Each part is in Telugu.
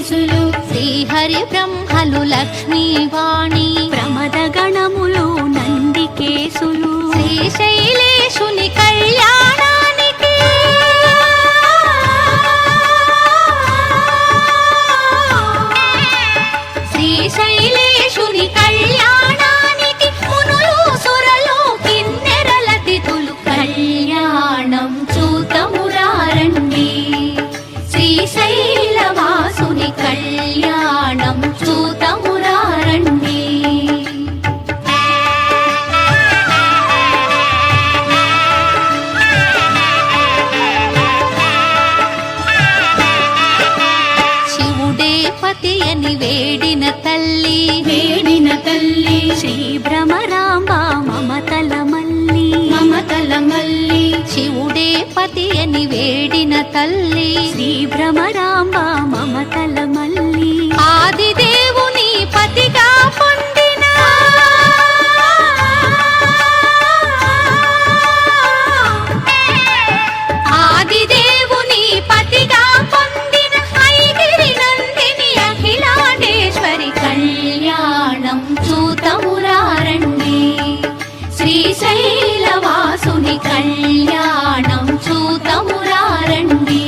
కేసులు శ్రీహరి బ్రహ్మలు లక్ష్మీవాణి ప్రమద గణములు నందికేశులు శ్రీశైలేశుని కళ్యాణానికి శ్రీశైలేశుని కళ్యాణానికి మునులు సురలు కిన్నెరల తిథులు కళ్యాణం చూతమురారండి శ్రీశైలవాసుని కళ్యాణం చూతమురారండి శివుడే పతి అని వేడిన తల్లి శ్రీ భ్రమరాంబ మమతల మల్లి శివుడే పతి అని వేడిన తల్లి శ్రీ భ్రమరాంబ మమతల మల్లి ఆదిదేవుని పతిగా పొందిన ఆదిదేవుని పతిగా పొందిన ఐగిరి నందిని అఖిలాండేశ్వరి కళ్యాణం చూతమురారండి శ్రీశైలవాసుని కళ్యాణం చూతమురారండి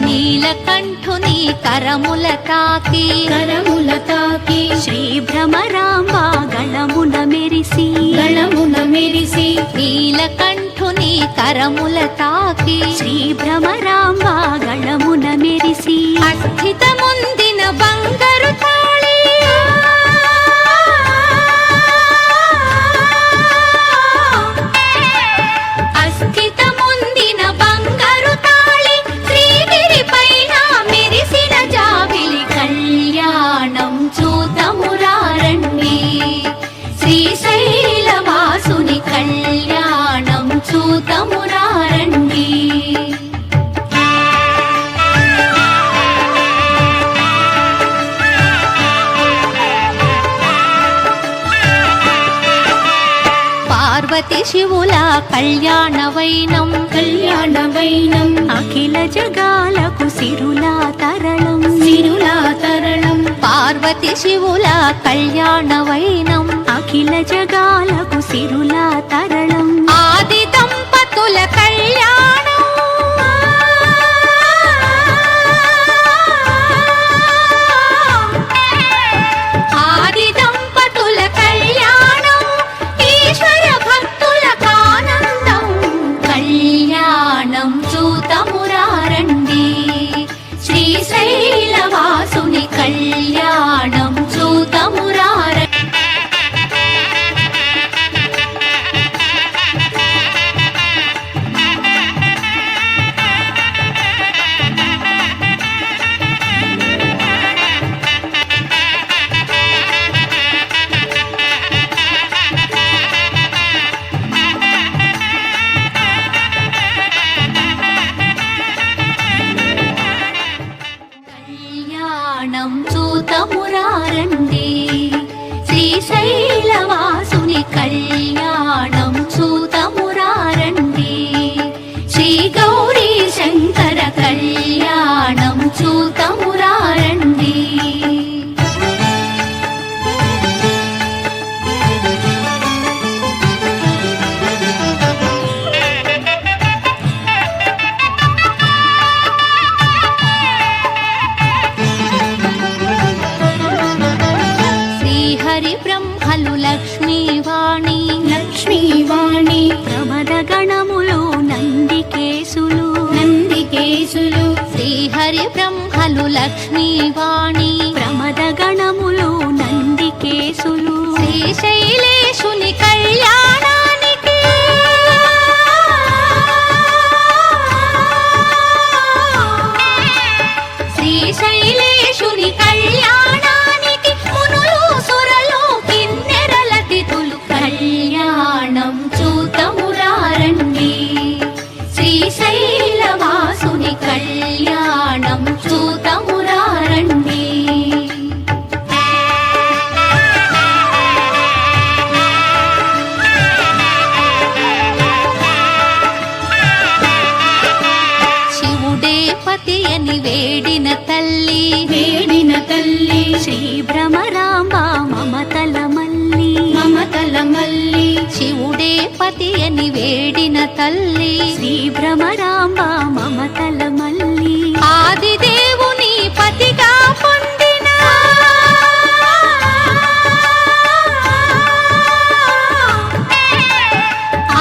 నీలకంఠుని కరముల తాకి శ్రీ భ్రమరాంబ గళమున మెరిసి నీలకంఠుని కరముల తాకి శ్రీ భ్రమరాంబ గళమున మెరిసి అస్థితముందిన బంగారు తాళి అస్థితముందిన బంగారు తాళి శ్రీగిరి పైన మెరిసిన జాబిలి కళ్యాణం చూతమురారండి శ్రీశైలవాసుని కళ్యాణం చూతమురారండి పార్వతి శివుల కళ్యాణ వైనం అఖిల జగాలకు సిరులా తరళం పార్వతి శివుల కళ్యాణ వైనం అఖిల జగాలకు సిరులా తరళం ఆది దంపతుల కళ్యాణం ఆది దంపతుల కళ్యాణం ఈశ్వర భక్తుల కానందం కళ్యాణం చూతమురారండి శ్రీశైలవాసుని కళ్యాణం చూతమురారండి కళ్యాణం చూతమురారండి శ్రీశైలవాసుని కళ్యాణం చూతమురారండి శ్రీ గౌరీ శంకర కళ్యాణం చూతమురారండి శ్రీహరి బ్రహ్మలు లక్ష్మీవాణి ప్రమద గణములు నందికేశులు శ్రీహరి బ్రహ్మలు లక్ష్మీవాణి ప్రమద గణములు నందికేశులు శ్రీశైలేశుని కళ్యాణానికి శ్రీశైలేశుని కళ్యాణానికి మునులు సురలు కిన్నెరల తిథులు కళ్యాణం చూతమురారండి శ్రీశైలవాసుని కళ్యాణం చూతమురారండి. శివుడే పతి అని వేడిన తల్లి, వేడిన తల్లి శ్రీ భ్రమరాంబ మమతల మల్లి, మమతల మల్లి శివుడే పతి అని వేడిన తల్లి, శ్రీ భ్రమరాంబ మమతల మల్లి ఆదిదేవుని పతిగా పొందిన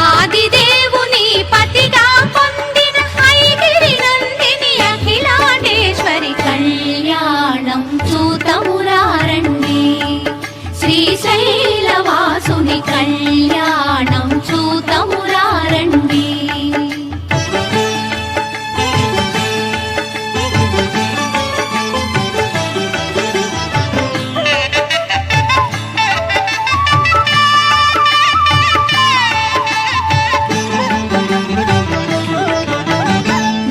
ఆదిదేవుని పతిగా పొందిన ఐగిరి నందిని అఖిలాండేశ్వరి కళ్యాణం చూతమురారండి. శ్రీశైలవాసుని కళ్యాణం చూతమురారండి.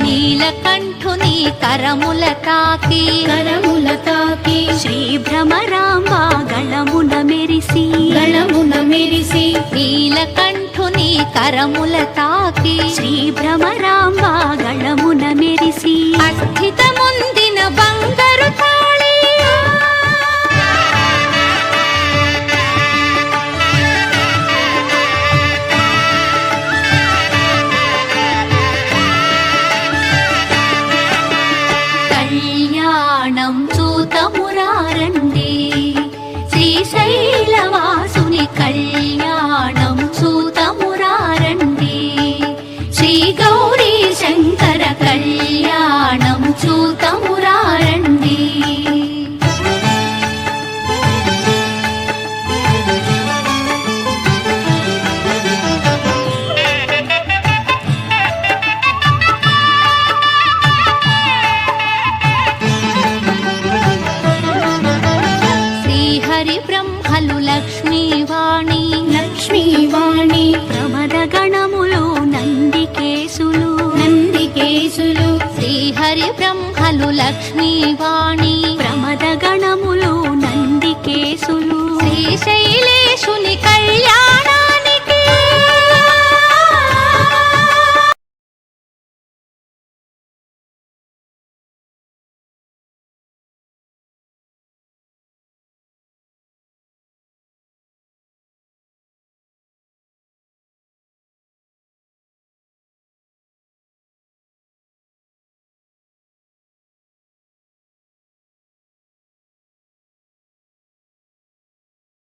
నీలకంఠుని కరముల తాకి, కరముల తాకి శ్రీ భ్రమరాంబ గళమున మెరిసి, గళమున మెరిసి నీలకంఠుని కరముల తాకి, శ్రీ భ్రమరాంబ గళమున మెరిసి అస్థితముందిన బంగారు తాళి, కళ్యాణం చూతమురారండి. శ్రీశైలవాసుని కళ్యాణం చూతమురారండి. శ్రీ గౌరీ శంకర కళ్యాణం చూతమురారండి. శ్రీహరి బ్రహ్మలు లక్ష్మీవాణి, లక్ష్మీవాణి ప్రమద గణములు నందికేశులు, నందికేశులు శ్రీహరి బ్రహ్మలు లక్ష్మీవాణి, ప్రమద గణములు నందికేశులు శ్రీశైలేశుని కళ్యాణ